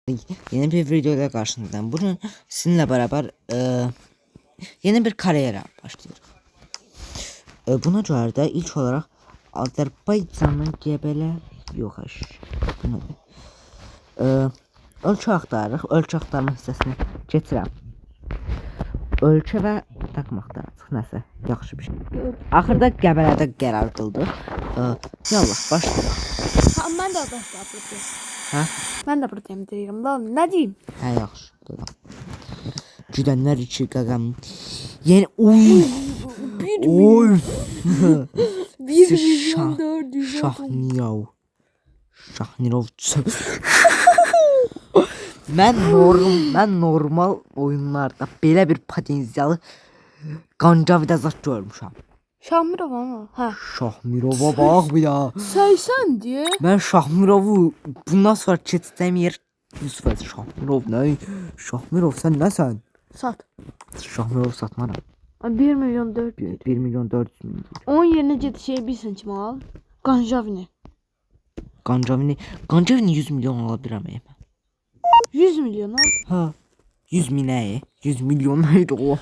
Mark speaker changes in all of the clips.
Speaker 1: Yeni bir videoyla karşınızdayım. Bugün sizinle beraber yeni bir kariyere başlıyoruz. Buna göre de ilk olarak Azerbaycan'ın Gebele yoxaş. Ölçü axtarırıq. Ölçü axtarma hissəsini keçirəm. Ölçü və takım axtarırıq. Nəsə, yaxşı bir şey. Axırda Qəbələdə qərar qıldıq. Yallah, başlayaq.
Speaker 2: Ben de başladım.
Speaker 1: Hə?
Speaker 2: Ben de buradayım diyorum. Lan ne diyeyim?
Speaker 1: Hə, yaxşı. Dedim. Güdənlər içi qaqam. Yeni oy. Oy.
Speaker 2: 1.400.000
Speaker 1: Şahnirov. Şahnirov. Mən normal oyunlarda belə bir potensialı Qancavida zat görmüşəm.
Speaker 2: Şahmirov ama. Ha.
Speaker 1: Şahmirova bax bir daha.
Speaker 2: 80 diye.
Speaker 1: Mən Şahmirovu bundan sonra keçəcəyim yer Yusuf Şahmirov nə? Şahmirov sən nəsən?
Speaker 2: Sat.
Speaker 1: Şahmirov satmaram.
Speaker 2: 1.400.000.
Speaker 1: 1.400.000.
Speaker 2: Onun yerine ciddi şey bilsin kim al. Ganjavini.
Speaker 1: Qancavini 100 milyon ala bilirəm.
Speaker 2: 100 milyon al.
Speaker 1: Ha. 100 minə. 100 milyon neydi o?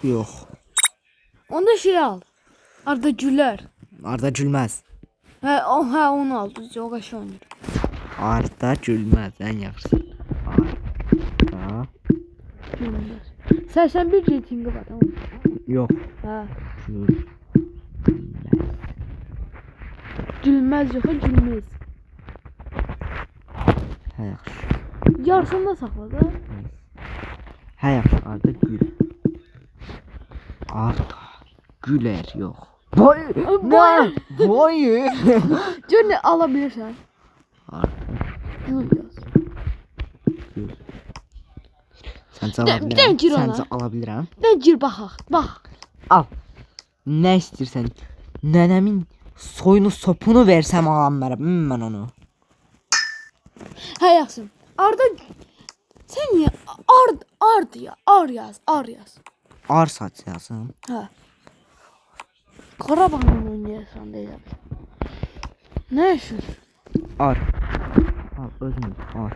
Speaker 1: Yox.
Speaker 2: Onda şey al. Arda Güler.
Speaker 1: Arda Gülməz.
Speaker 2: Ha onu al. O kaşı oynuyor.
Speaker 1: Arda Gülməz ən yaxşısı. Arda.
Speaker 2: Gülmez. 81 ratingi var tamam.
Speaker 1: Yox.
Speaker 2: Ha.
Speaker 1: Gülməz.
Speaker 2: Gülmez yok gülmez.
Speaker 1: Hə yaxşı.
Speaker 2: Yarısında sakladı.
Speaker 1: Hə yaxşı. Arda Gül. Arda Güler yox. Vay.
Speaker 2: Vay.
Speaker 1: Vay.
Speaker 2: Gör ne alabilirsen.
Speaker 1: Arda
Speaker 2: Gül yaz.
Speaker 1: Gül. Səncə
Speaker 2: Bir
Speaker 1: ala
Speaker 2: dənə
Speaker 1: bilirəm.
Speaker 2: gir ona.
Speaker 1: Səncə ala bilirəm.
Speaker 2: Ben gir baxaq. Bax.
Speaker 1: Al. Nə istəyirsən? Nənəmin soyunu sopunu versəm alam mən onu.
Speaker 2: Ha yaxşı. Arda sen niye ard ya? Ar yaz.
Speaker 1: Ar saç yazım.
Speaker 2: Ha. Qarabağın oynayasan deyil. Ne yaşıyorsun?
Speaker 1: Ar. Al özüm ar.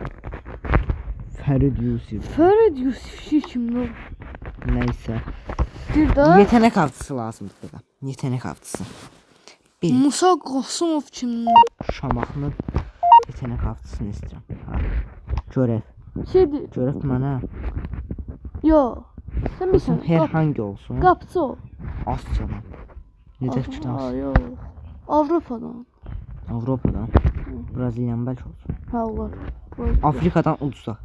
Speaker 1: Fərid Yusif.
Speaker 2: Ferid Yusuf şey kimdi o?
Speaker 1: Neyse.
Speaker 2: Bir daha
Speaker 1: Yetenek avcısı lazımdır burada. Yetenek avcısı. Bir
Speaker 2: Musa Qasımov kimdi?
Speaker 1: Şamaxının yetenek avcısını istəyirəm. Ha. Görəv.
Speaker 2: Şeydi.
Speaker 1: Görəv mənə.
Speaker 2: Yo. Sen bir
Speaker 1: Olsun,
Speaker 2: sen.
Speaker 1: hər hangi olsun.
Speaker 2: Qapçı o.
Speaker 1: Asyadan. Necə
Speaker 2: Aha,
Speaker 1: fikirləşirsən?
Speaker 2: yo. Avropadan.
Speaker 1: Avropadan. Braziliyan bəlkə olsun.
Speaker 2: Ha var.
Speaker 1: Afrikadan uduzaq.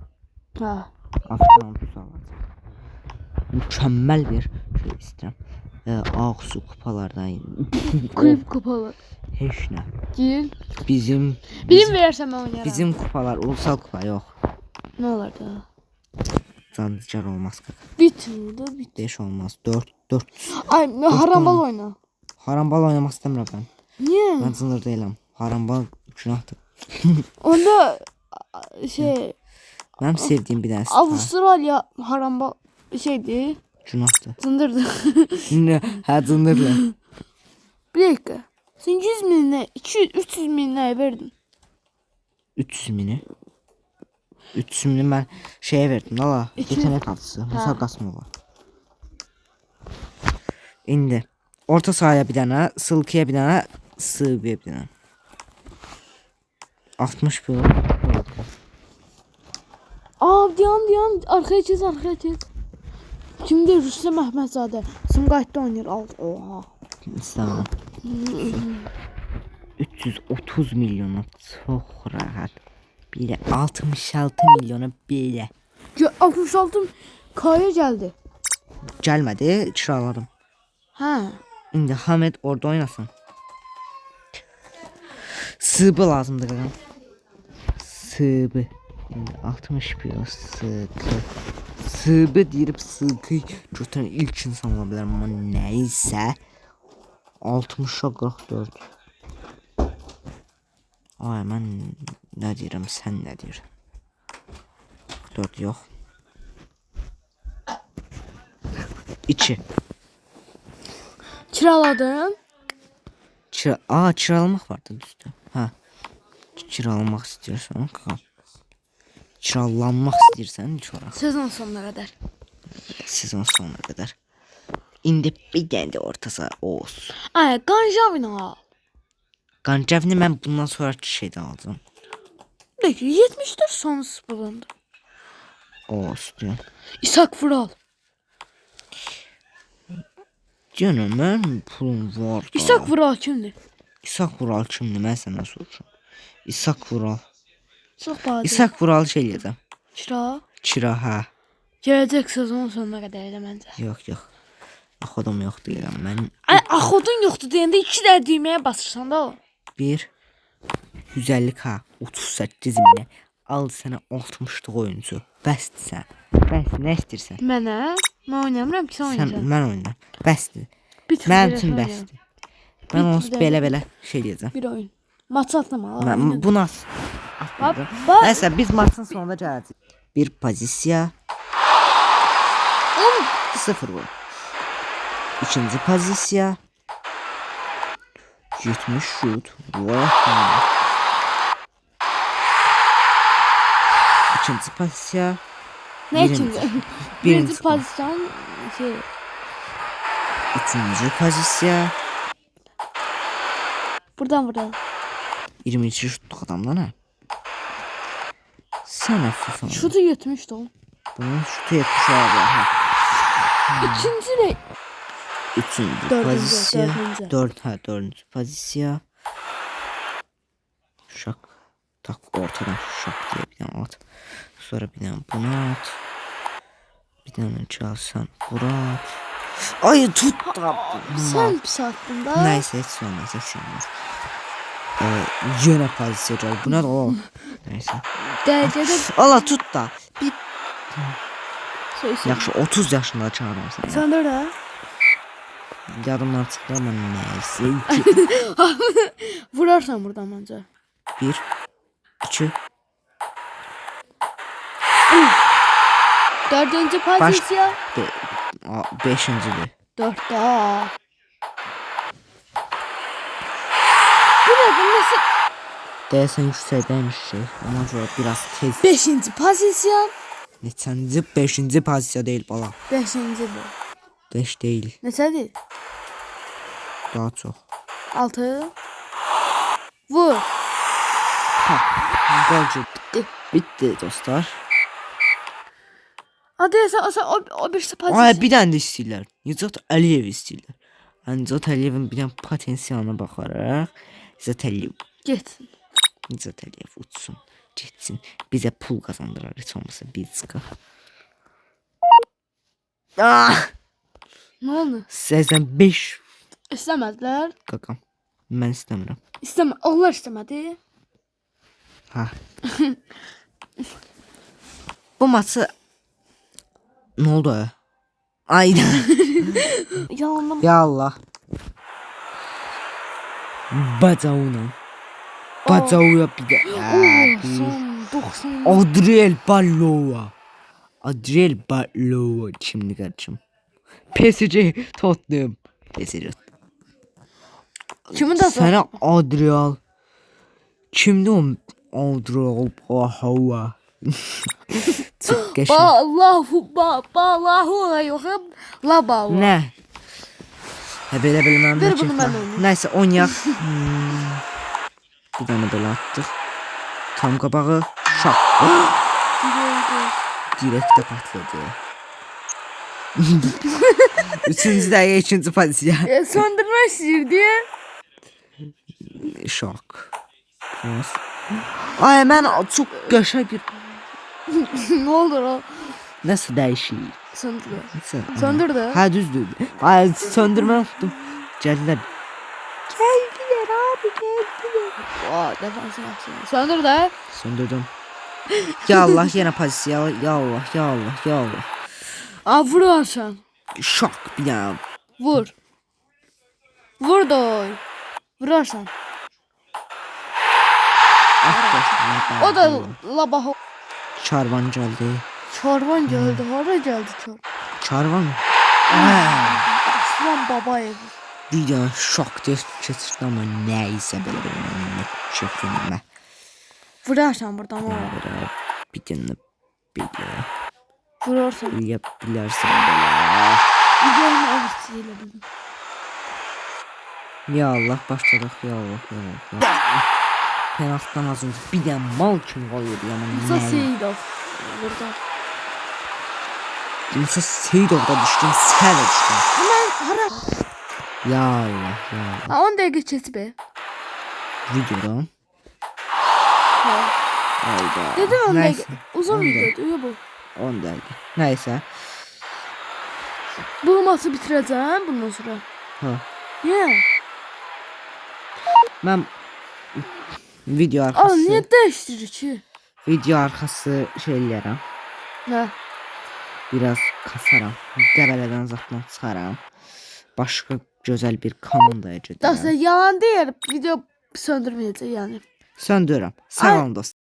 Speaker 2: Ha.
Speaker 1: Afrikadan uduzaq. Mükəmməl bir şey istəyirəm. Ağsu kupalardan.
Speaker 2: Kıyıp kapalı.
Speaker 1: Heç nə.
Speaker 2: Değil.
Speaker 1: Bizim
Speaker 2: Birim verirsen ben oynarım.
Speaker 1: bizim kupalar ulusal kupa yox.
Speaker 2: Ne olar da?
Speaker 1: Canlıcar olmaz kaka.
Speaker 2: Bitirdi bit.
Speaker 1: 5 olmaz. 4.
Speaker 2: Ay harambal oyna.
Speaker 1: Harambal oynamaq istəmirəm mən.
Speaker 2: Niye?
Speaker 1: Mən sınır deyiləm. Harambal günahdır.
Speaker 2: Onda şey
Speaker 1: Mənim sevdiyim bir dənə
Speaker 2: Avustralya harambal şeydi.
Speaker 1: günahdır.
Speaker 2: Zındırdı.
Speaker 1: Nə? Hə, cındırlı.
Speaker 2: Bir dakika. Sen 100 miline 200-300 miline verdin.
Speaker 1: 300 mini. 300 mini mən şeyə verdim. Nala, yetenek avcısı. Musa Qasımova. İndi orta sahaya bir dənə, Sılkıya bir dənə, Sıvıya bir dənə. 60 bir.
Speaker 2: Aa diyan arkaya çiz. Kimdi Rüstem Mehmetzade. Sumqayıtda oynayır. Al. Oha.
Speaker 1: İstəmirəm. 330 milyona çox rahat. Belə 66 milyona belə.
Speaker 2: 66 Kaya geldi.
Speaker 1: Gəlmədi, kiraladım.
Speaker 2: Ha.
Speaker 1: İndi Hamed orada oynasın. Sıbı lazımdır qaqam. Sıbı. İndi 60 bir sıqı. Sıbı deyirib sıqı götürən ilk insan ola bilər amma nəysə 60'a 44. Ay mən nə deyirəm, sən nə deyirsən? 44 yox. 2.
Speaker 2: Kiraladın.
Speaker 1: Kiralamaq vardı düzdür. Ha. kiralamaq istəyirsən, qal. Kiralanmaq istəyirsən ilk olaraq.
Speaker 2: Sezon sonuna qədər.
Speaker 1: Sezon sonuna qədər. İndi bir dənə də orta saha olsun.
Speaker 2: Ay, Qanjavini al.
Speaker 1: Qancavni mən bundan sonraki şeydə alacağım.
Speaker 2: Peki 74 son sıfırlandı.
Speaker 1: Olsun.
Speaker 2: İshak Vural.
Speaker 1: Canım mənim pulum var da.
Speaker 2: İshak Vural kimdir?
Speaker 1: İshak Vural kimdir? Mən sənə soruşum. İshak Vural.
Speaker 2: Çox bahadır.
Speaker 1: İshak Vural şey eləyəcəm.
Speaker 2: Kira.
Speaker 1: Kira, hə.
Speaker 2: Gələcək sezon sonuna qədər elə məncə.
Speaker 1: Yox. Axodum yoxdur eləm. Mən
Speaker 2: Ay, axodun yoxdur deyəndə 2 də düyməyə basırsan da o.
Speaker 1: 150k 38 minə al sənə 60'lıq oyuncu. Bəsdir sən. Bəs nə istəyirsən?
Speaker 2: Mənə? Mən oynamıram ki, sən
Speaker 1: Sən
Speaker 2: oynayacaqsan.
Speaker 1: mən oyna. Bəsdir.
Speaker 2: Bir tur
Speaker 1: Mənim
Speaker 2: belə
Speaker 1: üçün
Speaker 2: oynayalım.
Speaker 1: bəsdir. Mən
Speaker 2: Bir
Speaker 1: onu
Speaker 2: tur
Speaker 1: belə şey deyəcəm.
Speaker 2: Bir oyun. Maç atlama.
Speaker 1: Mən buna
Speaker 2: Bax.
Speaker 1: Nəysə biz maçın sonunda gələcəyik. Bir pozisiya. 0 vur. İkinci pozisiya. 70 şut. Vay. İkinci pozisiya.
Speaker 2: Ne için? Birinci
Speaker 1: Birinci
Speaker 2: pozisyon şey.
Speaker 1: Üçüncü pozisiya.
Speaker 2: Buradan.
Speaker 1: 22 şutluq adamdan ha. Sənə FIFA.
Speaker 2: Şutu yetmişti o.
Speaker 1: Bunun şutu 70 abi. Ha.
Speaker 2: İkinci de.
Speaker 1: Üçüncü
Speaker 2: Dördüncü,
Speaker 1: pozisiya.
Speaker 2: dördüncü.
Speaker 1: Dördüncü pozisiya. Şak. Tak ortadan şak diye bir tane at. Sonra bir tane bunu at. Bir tane çalsan bura at. Ay tut da.
Speaker 2: Sen pis attın da.
Speaker 1: Neyse hiç olmaz. Yine pozisiya gel. Bu ne o? Neyse.
Speaker 2: Derecede
Speaker 1: Allah tut da. Bir
Speaker 2: şey.
Speaker 1: yaxşı 30 yaşında çağırıram səni.
Speaker 2: Sen de öyle.
Speaker 1: Yadımdan çıxdı amma neyse.
Speaker 2: Vurarsan buradan bence.
Speaker 1: 1 2
Speaker 2: Dördüncü pozisyon.
Speaker 1: 5-cidir.
Speaker 2: Dörtte. Bu ne? Bu nasıl?
Speaker 1: Deyəsən yüksəkdəymiş şey. Ona görə biraz tez.
Speaker 2: Beşinci pozisyon.
Speaker 1: Neçənci? 5-ci pozisiya deyil bala.
Speaker 2: Beşinci bu.
Speaker 1: 5 deyil.
Speaker 2: Neçədir?
Speaker 1: Daha çox.
Speaker 2: 6. Vur.
Speaker 1: Golcü. Bitti dostlar.
Speaker 2: Hadi sen o birisi pozisyon.
Speaker 1: Ay bir dənə də istəyirlər. Nicat Əliyev istəyirlər. Nicat Əliyevin bir dənə potensialına baxaraq Nicat Əliyev.
Speaker 2: Getsin.
Speaker 1: Nicat Əliyev uçsun, getsin. Bizə pul qazandırar heç olmasa bir çıqa.
Speaker 2: Ne oldu?
Speaker 1: 85
Speaker 2: İstemediler.
Speaker 1: qaqam. Mən istəmirəm.
Speaker 2: Onlar istemedi.
Speaker 1: Ha. Bu maçı ne oldu? Ayda.
Speaker 2: Yalanım.
Speaker 1: Ya Allah. Bacavuna. Bacavuna bir de.
Speaker 2: Son 90.
Speaker 1: Adriel Ballova. Adriel Ballova kimdi kardeşim? PSG Tottenham. PSG.
Speaker 2: Kimi de
Speaker 1: Sana Adriel. Kimdi o? Adriel Ballova. Çok geçen.
Speaker 2: Ballahu yok. La bahu.
Speaker 1: Ne? Ha belə bilməm.
Speaker 2: Ver bunu mən oynayım.
Speaker 1: Nəysə oynayaq. Bir dənə belə atdıq. Tam qabağı şak. Direktə patladı. Üçüncü dəqiqə ikinci pozisiya.
Speaker 2: Söndürme istəyirdi.
Speaker 1: Şok. Ay mən çox qəşəng bir
Speaker 2: Ne olur o?
Speaker 1: nəsə dəyişik.
Speaker 2: Söndürdü.
Speaker 1: Nəsə-
Speaker 2: Söndürdü.
Speaker 1: Ha düzdür. Ay söndürmə unuttum. Gəldilər. Gəldiler abi gəldiler.
Speaker 2: Aa, defansın aksine. Söndürdü.
Speaker 1: Söndürdüm. Ya Allah yine pozisiya. Ya Allah ya Allah ya Allah.
Speaker 2: Aa, vurarsan.
Speaker 1: Şok bir daha.
Speaker 2: Vur. Vur da. Vurarsan. O da la bahu.
Speaker 1: Çarvan geldi.
Speaker 2: Çorban geldi. Hara geldi çorban?
Speaker 1: Çarvan.
Speaker 2: Aslan babayev.
Speaker 1: Bir daha şok diye keçirdi ama neyse böyle bir şefimle.
Speaker 2: Vurarsan buradan o.
Speaker 1: Bura bir dənə belə.
Speaker 2: Vurarsan.
Speaker 1: Bilərsən belə.
Speaker 2: İlgahını alırsın elə bildim.
Speaker 1: Ya Allah başladıq ya Allah ya Allah. Ya. Penaltıdan az önce bir dənə mal kimi qoyur yaman.
Speaker 2: Musa Seyidov. Burada.
Speaker 1: Musa Seyidov'da düşdüm, sən də düşdün.
Speaker 2: Hemen hara.
Speaker 1: Ya Allah ya Allah.
Speaker 2: Ha, 10 dəqiqə keçib.
Speaker 1: Videodan.
Speaker 2: Ha.
Speaker 1: Hayda.
Speaker 2: Dedim 10
Speaker 1: Neyse,
Speaker 2: dəqiqə. Uzun
Speaker 1: 10 dəqiqə.
Speaker 2: videodur. Ya bu.
Speaker 1: 10 dəqiqə. Neyse.
Speaker 2: Bu maçı bitirəcəm bundan sonra.
Speaker 1: Ha.
Speaker 2: Niyə?
Speaker 1: Mən video
Speaker 2: Aa,
Speaker 1: arxası.
Speaker 2: niyə dəyişdirir ki?
Speaker 1: Video arxası şey eləyərəm.
Speaker 2: Nə?
Speaker 1: Biraz kasaram. Qəbələdən zatdan çıxaram. Başqa gözəl bir komandaya
Speaker 2: Dasa
Speaker 1: gedirəm.
Speaker 2: yalan deyir. Video söndürməyəcək yəni.
Speaker 1: Söndürürəm. Sağ olun dostlar.